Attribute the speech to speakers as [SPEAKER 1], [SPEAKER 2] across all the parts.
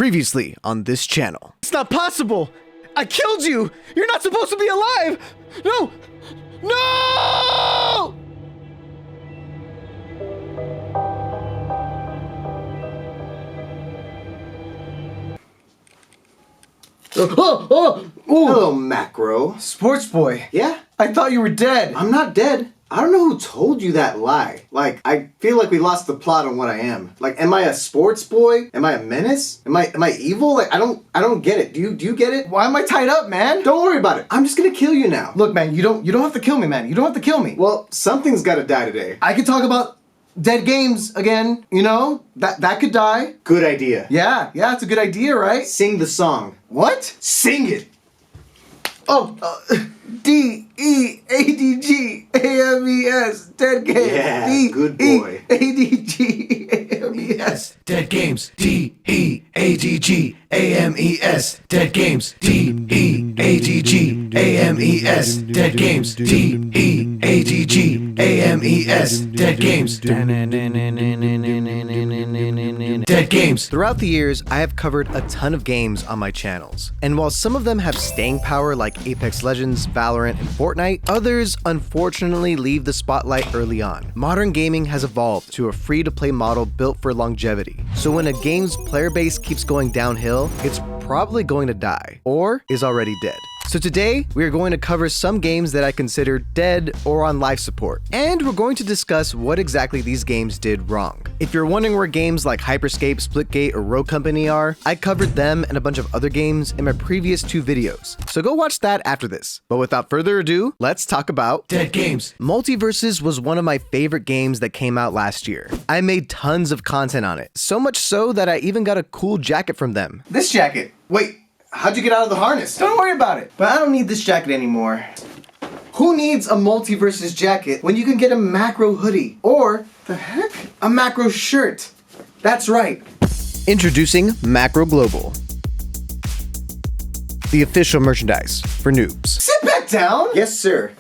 [SPEAKER 1] Previously on this channel. It's not possible! I killed you! You're not supposed to be alive! No! No!
[SPEAKER 2] Hello, Macro.
[SPEAKER 3] Sports boy.
[SPEAKER 2] Yeah?
[SPEAKER 3] I thought you were dead.
[SPEAKER 2] I'm not dead. I don't know who told you that lie. Like, I feel like we lost the plot on what I am. Like, am I a sports boy? Am I a menace? Am I evil? Like, I don't get it. Do you get it?
[SPEAKER 3] Why am I tied up, man?
[SPEAKER 2] Don't worry about it. I'm just gonna kill you now.
[SPEAKER 3] Look, man, you don't have to kill me, man. You don't have to kill me.
[SPEAKER 2] Well, something's gotta die today.
[SPEAKER 3] I could talk about dead games again, you know? That could die.
[SPEAKER 2] Good idea.
[SPEAKER 3] Yeah, it's a good idea, right?
[SPEAKER 2] Sing the song.
[SPEAKER 3] What?
[SPEAKER 2] Sing it!
[SPEAKER 3] Oh, D-E-A-D-G-A-M-E-S, dead games.
[SPEAKER 2] Yeah, good boy.
[SPEAKER 3] D-E-A-D-G-A-M-E-S.
[SPEAKER 1] Dead games. D-E-A-D-G-A-M-E-S. Dead games. D-E-A-D-G-A-M-E-S. Dead games. D-E-A-D-G-A-M-E-S. Dead games. Dead games. Throughout the years, I have covered a ton of games on my channels. And while some of them have staying power like Apex Legends, Valorant, and Fortnite, others unfortunately leave the spotlight early on. Modern gaming has evolved to a free-to-play model built for longevity. So when a game's player base keeps going downhill, it's probably going to die, or is already dead. So today, we are going to cover some games that I consider dead or on life support, and we're going to discuss what exactly these games did wrong. If you're wondering where games like Hyperscape, Splitgate, or Rogue Company are, I covered them and a bunch of other games in my previous 2 videos, so go watch that after this. But without further ado, let's talk about dead games. Multiversus was one of my favorite games that came out last year. I made tons of content on it, so much so that I even got a cool jacket from them.
[SPEAKER 3] This jacket.
[SPEAKER 2] Wait, how'd you get out of the harness?
[SPEAKER 3] Don't worry about it. But I don't need this jacket anymore. Who needs a Multiversus jacket when you can get a Macro hoodie? Or, the heck? A Macro shirt. That's right.
[SPEAKER 1] Introducing Macro Global, the official merchandise for noobs.
[SPEAKER 3] Sit back down.
[SPEAKER 2] Yes, sir.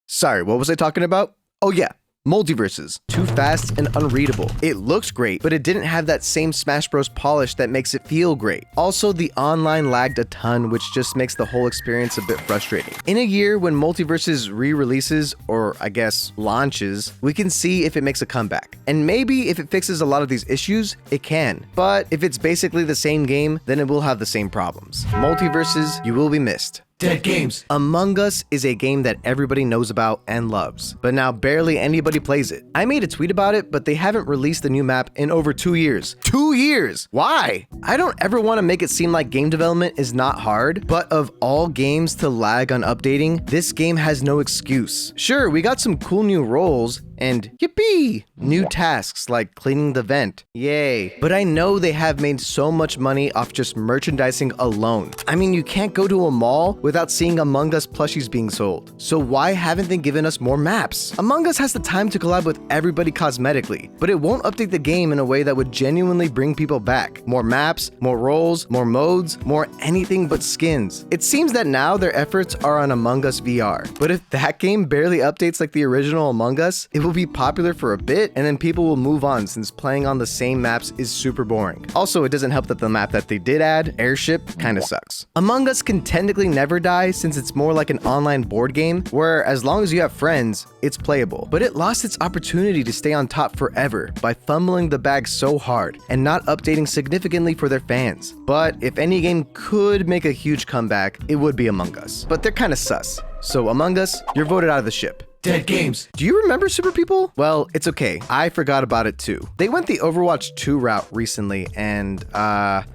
[SPEAKER 1] Sorry, what was I talking about? Oh yeah, Multiversus. Too fast and unreadable. It looks great, but it didn't have that same Smash Bros. Polish that makes it feel great. Also, the online lagged a ton, which just makes the whole experience a bit frustrating. In a year when Multiversus re-releases, or I guess launches, we can see if it makes a comeback. And maybe if it fixes a lot of these issues, it can. But if it's basically the same game, then it will have the same problems. Multiversus, you will be missed. Dead games. Among Us is a game that everybody knows about and loves, but now barely anybody plays it. I made a tweet about it, but they haven't released the new map in over 2 years. 2 years! Why? I don't ever want to make it seem like game development is not hard, but of all games to lag on updating, this game has no excuse. Sure, we got some cool new roles, and yippee! New tasks like cleaning the vent. Yay. But I know they have made so much money off just merchandising alone. I mean, you can't go to a mall without seeing Among Us plushies being sold. So why haven't they given us more maps? Among Us has the time to collab with everybody cosmetically, but it won't update the game in a way that would genuinely bring people back. More maps, more roles, more modes, more anything but skins. It seems that now their efforts are on Among Us VR. But if that game barely updates like the original Among Us, it will be popular for a bit and then people will move on since playing on the same maps is super boring. Also, it doesn't help that the map that they did add, Airship, kinda sucks. Among Us can technically never die since it's more like an online board game where as long as you have friends, it's playable. But it lost its opportunity to stay on top forever by fumbling the bag so hard and not updating significantly for their fans. But if any game could make a huge comeback, it would be Among Us. But they're kinda sus. So Among Us, you're voted out of the ship. Dead games. Do you remember Super People? Well, it's okay. I forgot about it too. They went the Overwatch 2 route recently and,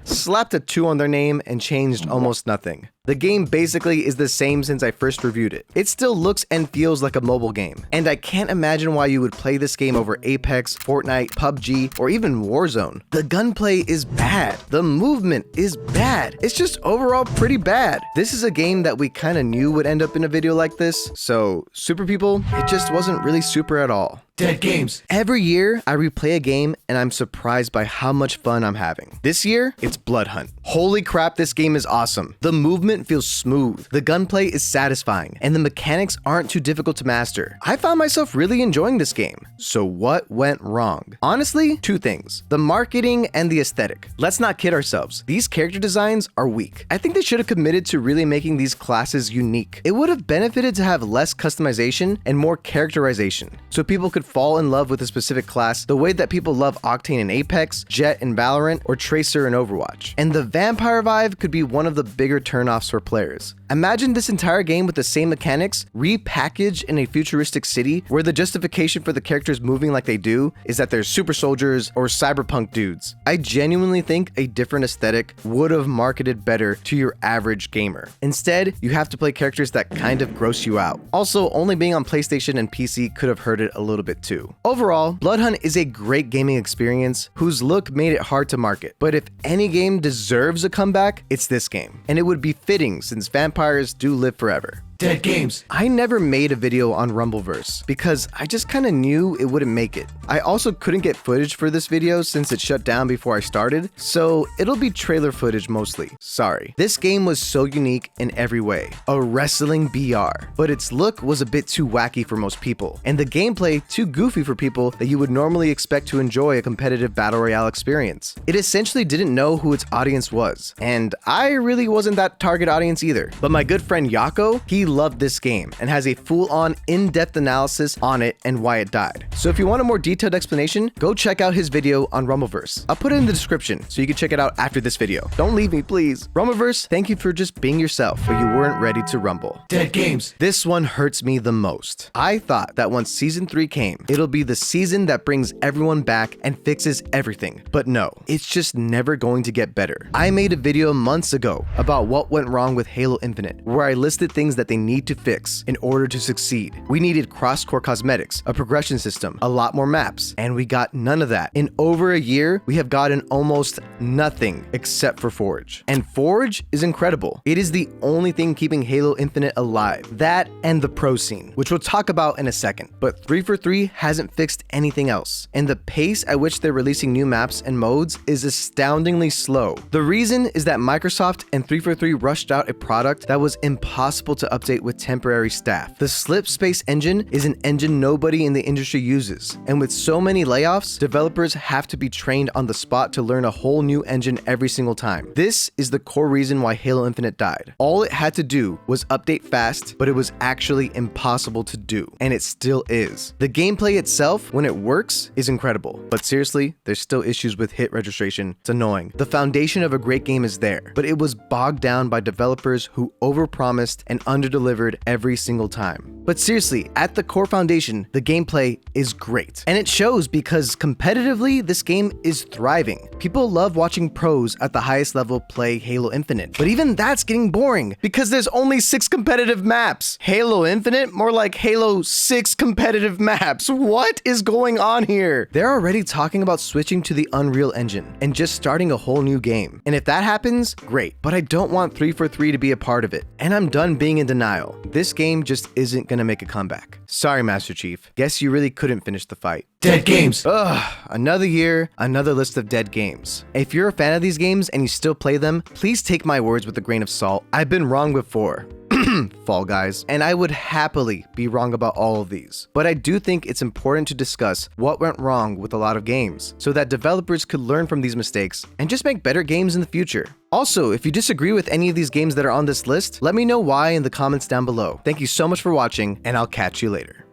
[SPEAKER 1] slapped a 2 on their name and changed almost nothing. The game basically is the same since I first reviewed it. It still looks and feels like a mobile game, and I can't imagine why you would play this game over Apex, Fortnite, PUBG, or even Warzone. The gunplay is bad. The movement is bad. It's just overall pretty bad. This is a game that we kinda knew would end up in a video like this, so Super People, it just wasn't really super at all. Dead games. Every year, I replay a game and I'm surprised by how much fun I'm having. This year, it's Bloodhunt. Holy crap, this game is awesome. The movement feels smooth, the gunplay is satisfying, and the mechanics aren't too difficult to master. I found myself really enjoying this game. So what went wrong? Honestly, two things. The marketing and the aesthetic. Let's not kid ourselves. These character designs are weak. I think they should have committed to really making these classes unique. It would have benefited to have less customization and more characterization, so people could fall in love with a specific class the way that people love Octane in Apex, Jet in Valorant, or Tracer in Overwatch. And the vampire vibe could be one of the bigger turnoffs for players. Imagine this entire game with the same mechanics, repackaged in a futuristic city where the justification for the characters moving like they do is that they're super soldiers or cyberpunk dudes. I genuinely think a different aesthetic would have marketed better to your average gamer. Instead, you have to play characters that kind of gross you out. Also, only being on PlayStation and PC could have hurt it a little bit too. Overall, Bloodhunt is a great gaming experience whose look made it hard to market. But if any game deserves a comeback, it's this game. And it would be fitting since vampires do live forever. Dead games. I never made a video on Rumbleverse because I just kind of knew it wouldn't make it. I also couldn't get footage for this video since it shut down before I started, so it'll be trailer footage mostly. Sorry. This game was so unique in every way. A wrestling BR, but its look was a bit too wacky for most people, and the gameplay too goofy for people that you would normally expect to enjoy a competitive battle royale experience. It essentially didn't know who its audience was, and I really wasn't that target audience either. But my good friend Yako, he loved this game and has a full-on in-depth analysis on it and why it died. So if you want a more detailed explanation, go check out his video on Rumbleverse. I'll put it in the description so you can check it out after this video. Don't leave me, please. Rumbleverse, thank you for just being yourself, but you weren't ready to rumble. Dead games. This one hurts me the most. I thought that once season 3 came, it'll be the season that brings everyone back and fixes everything. But no, it's just never going to get better. I made a video months ago about what went wrong with Halo Infinite, where I listed things that they need to fix in order to succeed. We needed cross-core cosmetics, a progression system, a lot more maps, and we got none of that. In over a year, we have gotten almost nothing except for Forge. And Forge is incredible. It is the only thing keeping Halo Infinite alive. That and the pro scene, which we'll talk about in a second. But 343 hasn't fixed anything else, and the pace at which they're releasing new maps and modes is astoundingly slow. The reason is that Microsoft and 343 rushed out a product that was impossible to update with temporary staff. The Slip Space engine is an engine nobody in the industry uses, and with so many layoffs, developers have to be trained on the spot to learn a whole new engine every single time. This is the core reason why Halo Infinite died. All it had to do was update fast, but it was actually impossible to do, and it still is. The gameplay itself, when it works, is incredible, but seriously, there's still issues with hit registration. It's annoying. The foundation of a great game is there, but it was bogged down by developers who overpromised and underdelivered every single time. But seriously, at the core foundation, the gameplay is great. And it shows because competitively, this game is thriving. People love watching pros at the highest level play Halo Infinite. But even that's getting boring because there's only 6 competitive maps. Halo Infinite? More like Halo 6 competitive maps. What is going on here? They're already talking about switching to the Unreal Engine and just starting a whole new game. And if that happens, great. But I don't want 343 to be a part of it. And I'm done being in denial. This game just isn't gonna make a comeback. Sorry, Master Chief. Guess you really couldn't finish the fight. Dead games. Ugh, another year, another list of dead games. If you're a fan of these games and you still play them, please take my words with a grain of salt. I've been wrong before. Fall Guys, and I would happily be wrong about all of these. But I do think it's important to discuss what went wrong with a lot of games so that developers could learn from these mistakes and just make better games in the future. Also, if you disagree with any of these games that are on this list, let me know why in the comments down below. Thank you so much for watching, and I'll catch you later.